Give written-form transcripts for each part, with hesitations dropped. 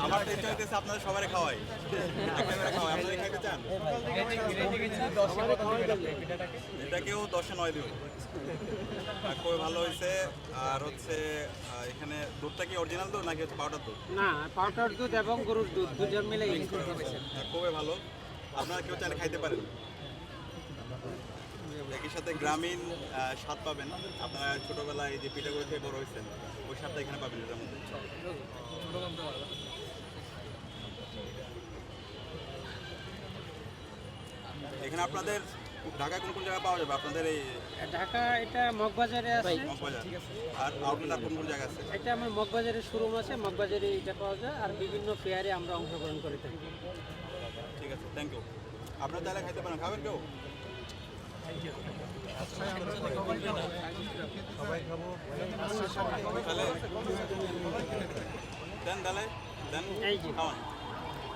আমার তো ইচ্ছা হইতেছে আপনাদের সবাই খাওয়াই, একটা করে খাওয়াই। আপনারা খাইতে চান? এটাকেও 10-9 দিব। খুবই ভালো হয়েছে। আর হচ্ছে এখানে দুধটা কি অরিজিনাল দুধ নাকি হচ্ছে পাউডার দুধ? না, পাউডার দুধ এবং গরুর দুধ দুজন মিলে খুবই ভালো। আপনারা কেউ চাইলে খাইতে পারেন। একই সাথে গ্রামীণ স্বাদ পাবেন। আপনারা ছোটবেলায় যে পিঠাগুলো খেয়ে বড় হয়েছেন ওই স্বাদটা এখানে পাবেন এটার মধ্যে। এখানে আপনাদের ঢাকায় কোন কোন জায়গায় পাওয়া যাবে আপনাদের এই? ঢাকা এটা মগবাজারে আছে। মগবাজার। আর আউটলেট আর কোন কোন জায়গা আছে? এটা আমার মগবাজারের শোরুম আছে, মগবাজারে এটা পাওয়া যায়। আর বিভিন্ন ফেয়ারে আমরা অংশগ্রহণ করে থাকি। ঠিক আছে, থ্যাংক ইউ। আপনার তাহলে খাইতে পারেন, খাবেন কেউ? তাহলে দেন, তাহলে দেন, এই যে খাওয়ান।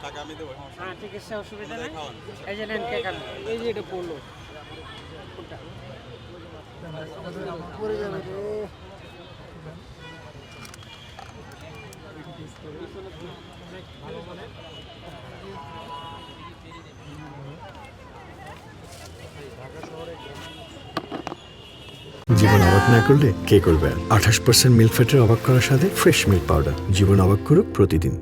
টাকা আমি দেবো। হ্যাঁ, ঠিক আছে, অসুবিধা নেই। খাওয়ান। এই যে নেন, কে খান? এই যে এটা পড়লো পড়ে যাবে রে। জীবন অবাক না করলে কে করবে? 28% মিল্ক ফ্যাটের অবাক করার সাথে ফ্রেশ মিল্ক পাউডার। জীবন অবাক করুক প্রতিদিন।